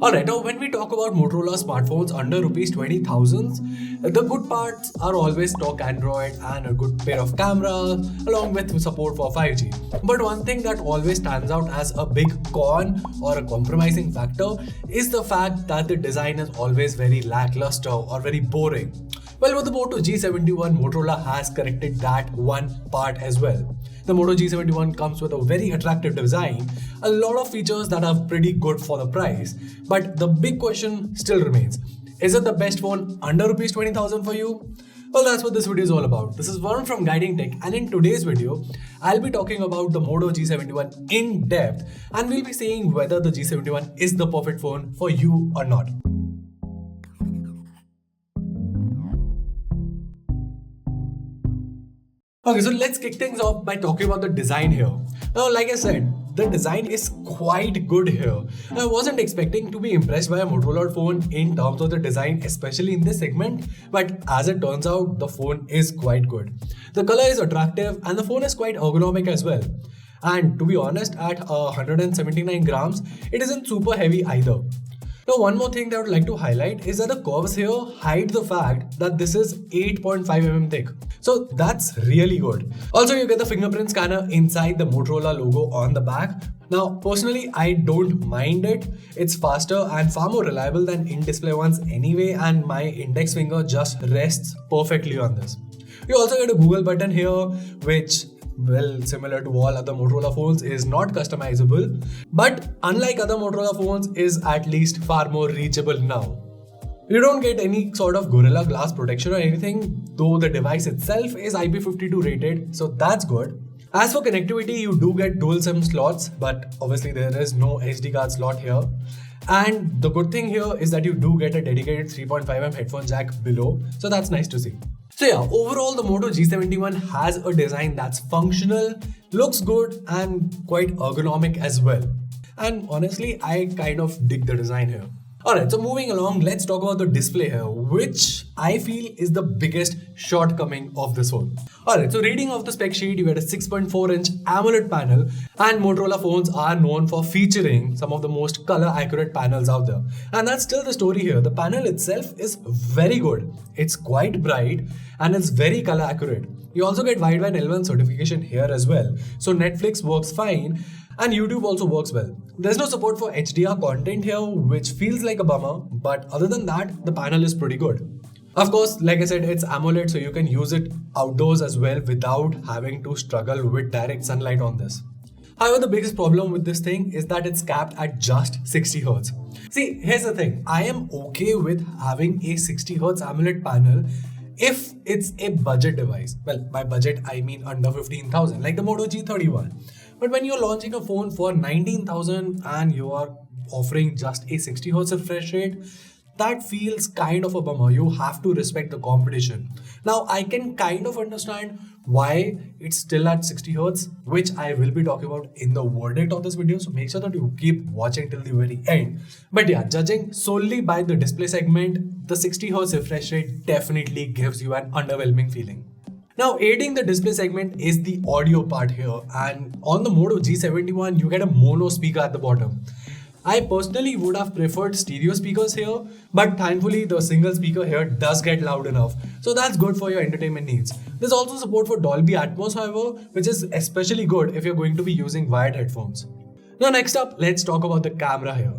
Alright, now when we talk about Motorola smartphones under rupees 20,000, the good parts are always stock Android and a good pair of cameras along with support for 5G. But one thing that always stands out as a big con or a compromising factor is the fact that the design is always very lackluster or very boring. Well, with the Moto G71, Motorola has corrected that one part as well. The Moto G71 comes with a very attractive design, a lot of features that are pretty good for the price. But the big question still remains, is it the best phone under rupees 20,000 for you? Well, that's what this video is all about. This is Varun from Guiding Tech, and in today's video, I'll be talking about the Moto G71 in depth, and we'll be saying whether the G71 is the perfect phone for you or not. Okay, so let's kick things off by talking about the design here. Now, like I said, the design is quite good here. I wasn't expecting to be impressed by a Motorola phone in terms of the design, especially in this segment, but as it turns out, the phone is quite good. The color is attractive and the phone is quite ergonomic as well. And to be honest, at 179 grams, it isn't super heavy either. Now, one more thing that I would like to highlight is that the curves here hide the fact that this is 8.5 mm thick. So that's really good. Also, you get the fingerprint scanner inside the Motorola logo on the back. Now, personally, I don't mind it. It's faster and far more reliable than in-display ones anyway, and my index finger just rests perfectly on this. You also get a Google button here, which, well, similar to all other Motorola phones, is not customizable, but unlike other Motorola phones, is at least far more reachable now. You don't get any sort of Gorilla Glass protection or anything, though the device itself is IP52 rated, so that's good. As for connectivity, you do get dual SIM slots, but obviously there is no SD card slot here. And the good thing here is that you do get a dedicated 3.5mm headphone jack below, so that's nice to see. So yeah, overall the Moto G71 has a design that's functional, looks good and quite ergonomic as well. And honestly, I kind of dig the design here. Alright, so moving along, let's talk about the display here, which I feel is the biggest shortcoming of this phone. Alright, so reading off the spec sheet, you get a 6.4-inch AMOLED panel, and Motorola phones are known for featuring some of the most color accurate panels out there. And that's still the story here. The panel itself is very good. It's quite bright and it's very color accurate. You also get wideband L1 certification here as well. So Netflix works fine and YouTube also works well. There's no support for HDR content here, which feels like a bummer, but other than that, the panel is pretty good. Of course, like I said, it's AMOLED, so you can use it outdoors as well without having to struggle with direct sunlight on this. However, the biggest problem with this thing is that it's capped at just 60 Hz. See, here's the thing. I am okay with having a 60 Hz AMOLED panel if it's a budget device. Well, by budget, I mean under 15,000, like the Moto G31. But when you're launching a phone for 19,000 and you are offering just a 60 Hz refresh rate, that feels kind of a bummer. You have to respect the competition. Now, I can kind of understand why it's still at 60 Hz, which I will be talking about in the verdict of this video. So make sure that you keep watching till the very end. But yeah, judging solely by the display segment, the 60 Hz refresh rate definitely gives you an underwhelming feeling. Now, aiding the display segment is the audio part here, and on the Moto G71, you get a mono speaker at the bottom. I personally would have preferred stereo speakers here, but thankfully the single speaker here does get loud enough, so that's good for your entertainment needs. There's also support for Dolby Atmos, however, which is especially good if you're going to be using wired headphones. Now next up, let's talk about the camera here.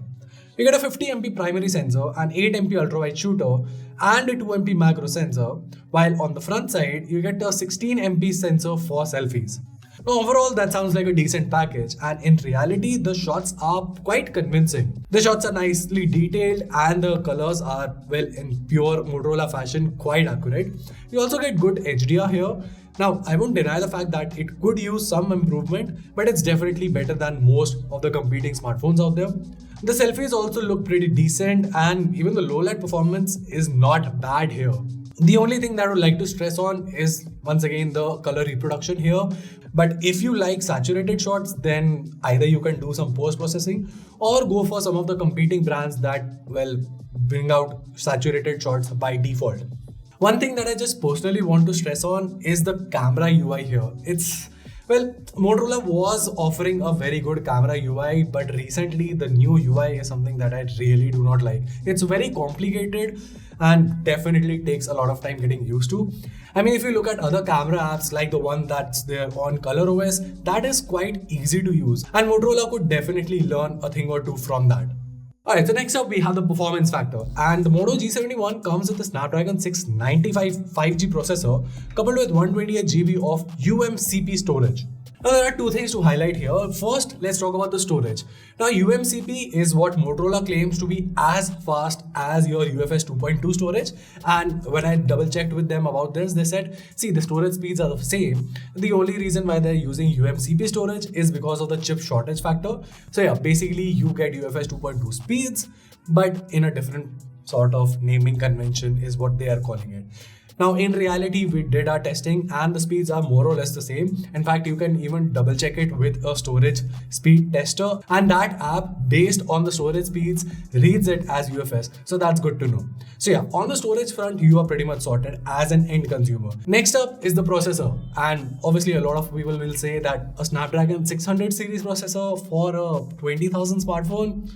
You get a 50MP primary sensor, an 8MP ultrawide shooter, and a 2MP macro sensor, while on the front side, you get a 16MP sensor for selfies. Now overall, that sounds like a decent package, and in reality, the shots are quite convincing. The shots are nicely detailed and the colors are, well, in pure Motorola fashion, quite accurate. You also get good HDR here. Now, I won't deny the fact that it could use some improvement, but it's definitely better than most of the competing smartphones out there. The selfies also look pretty decent, and even the low light performance is not bad here. The only thing that I would like to stress on is once again the color reproduction here. But if you like saturated shots, then either you can do some post-processing or go for some of the competing brands that, well, bring out saturated shots by default. One thing that I just personally want to stress on is the camera UI here. It's Well, Motorola was offering a very good camera UI, but recently the new UI is something that I really do not like. It's very complicated and definitely takes a lot of time getting used to. I mean, if you look at other camera apps like the one that's there on ColorOS, that is quite easy to use, and Motorola could definitely learn a thing or two from that. Alright, so next up we have the performance factor, and the Moto G71 comes with the Snapdragon 695 5G processor coupled with 128 GB of UMCP storage. Now there are two things to highlight here. First, let's talk about the storage. Now UMCP is what Motorola claims to be as fast as your UFS 2.2 storage, and when I double checked with them about this, they said, see, the storage speeds are the same. The only reason why they're using UMCP storage is because of the chip shortage factor. So yeah, basically you get UFS 2.2 speeds, but in a different sort of naming convention is what they are calling it. Now, in reality, we did our testing and the speeds are more or less the same. In fact, you can even double check it with a storage speed tester, and that app, based on the storage speeds, reads it as UFS. So that's good to know. So yeah, on the storage front, you are pretty much sorted as an end consumer. Next up is the processor. And obviously, a lot of people will say that a Snapdragon 600 series processor for a 20,000 smartphone.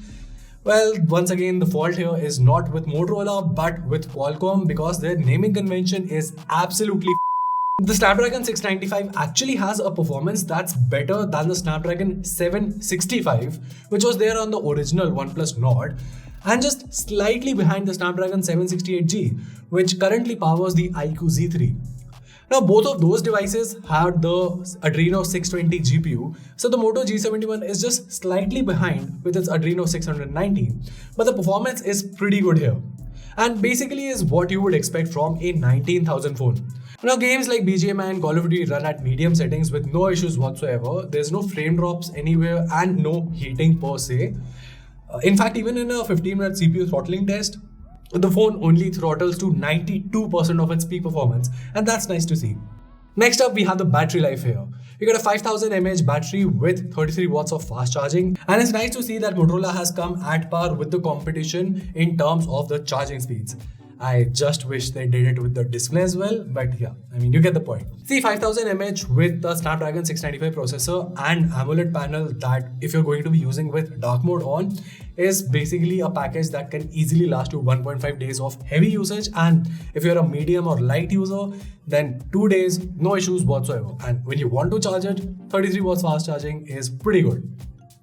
Well, once again, the fault here is not with Motorola, but with Qualcomm, because their naming convention is absolutely The Snapdragon 695 actually has a performance that's better than the Snapdragon 765, which was there on the original OnePlus Nord, and just slightly behind the Snapdragon 768G, which currently powers the iQOO Z3. Now, both of those devices had the Adreno 620 GPU, so the Moto G71 is just slightly behind with its Adreno 690, but the performance is pretty good here, and basically is what you would expect from a 19,000 phone. Now, games like BGMI and Call of Duty run at medium settings with no issues whatsoever. There's no frame drops anywhere and no heating per se. In fact, even in a 15-minute CPU throttling test, the phone only throttles to 92% of its peak performance, and that's nice to see. Next up, we have the battery life here. You get a 5000 mAh battery with 33 watts of fast charging, and it's nice to see that Motorola has come at par with the competition in terms of the charging speeds. I just wish they did it with the display as well, but yeah, I mean, you get the point. See, 5000 mAh with the Snapdragon 695 processor and AMOLED panel that, if you're going to be using with dark mode on, is basically a package that can easily last you 1.5 days of heavy usage, and if you're a medium or light user, then 2 days, no issues whatsoever. And when you want to charge it, 33 watts fast charging is pretty good.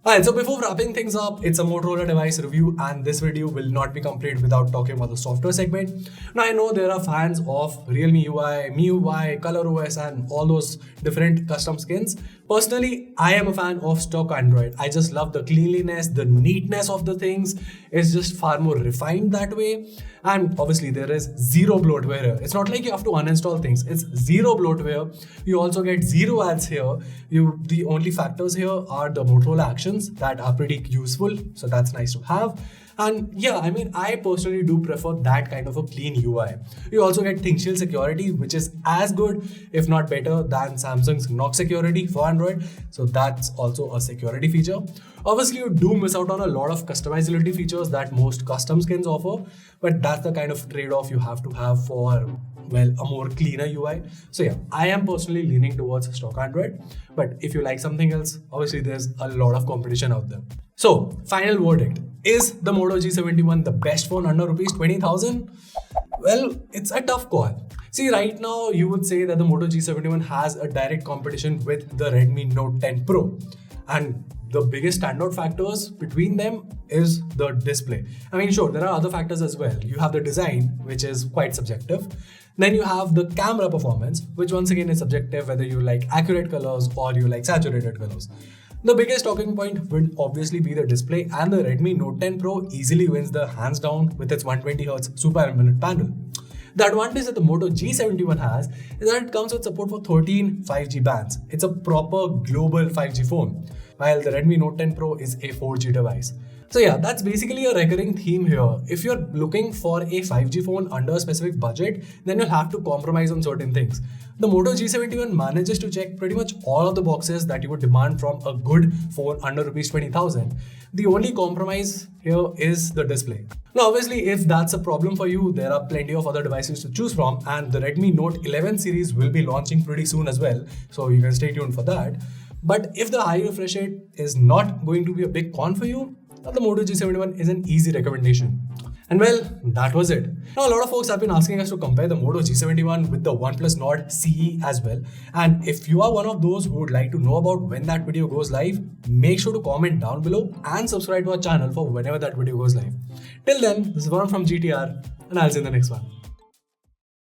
Alright, so before wrapping things up, it's a Motorola device review, and this video will not be complete without talking about the software segment. Now, I know there are fans of Realme UI, MIUI, ColorOS, and all those different custom skins. Personally, I am a fan of stock Android. I just love the cleanliness, the neatness of the things. It's just far more refined that way. And obviously, there is zero bloatware here. It's not like you have to uninstall things. It's zero bloatware. You also get zero ads here. The only factors here are the Motorola actions that are pretty useful. So that's nice to have. And yeah, I mean, I personally do prefer that kind of a clean UI. You also get ThinkShield security, which is as good, if not better, than Samsung's Knox security for Android. So that's also a security feature. Obviously, you do miss out on a lot of customizability features that most custom skins offer, but that's the kind of trade-off you have to have for, well, a more cleaner UI. So yeah, I am personally leaning towards stock Android, but if you like something else, obviously there's a lot of competition out there. So, final verdict. Is the Moto G71 the best phone under rupees 20,000? Well, it's a tough call. See, right now you would say that the Moto G71 has a direct competition with the Redmi Note 10 Pro. And the biggest standout factors between them is the display. I mean, sure, there are other factors as well. You have the design, which is quite subjective. Then you have the camera performance, which once again is subjective, whether you like accurate colors or you like saturated colors. The biggest talking point would obviously be the display, and the Redmi Note 10 Pro easily wins the hands down with its 120Hz Super AMOLED panel. The advantage that the Moto G71 has is that it comes with support for 13 5G bands. It's a proper global 5G phone, while the Redmi Note 10 Pro is a 4G device. So yeah, that's basically a recurring theme here. If you're looking for a 5G phone under a specific budget, then you'll have to compromise on certain things. The Moto G71 manages to check pretty much all of the boxes that you would demand from a good phone under rupees 20,000. The only compromise here is the display. Now obviously if that's a problem for you, there are plenty of other devices to choose from, and the Redmi Note 11 series will be launching pretty soon as well, so you can stay tuned for that. But if the high refresh rate is not going to be a big con for you, the Moto G71 is an easy recommendation. And well, that was it. Now a lot of folks have been asking us to compare the Moto G71 with the OnePlus Nord CE as well. And if you are one of those who would like to know about when that video goes live, make sure to comment down below and subscribe to our channel for whenever that video goes live. Till then, this is Varun from GTR, and I'll see you in the next one.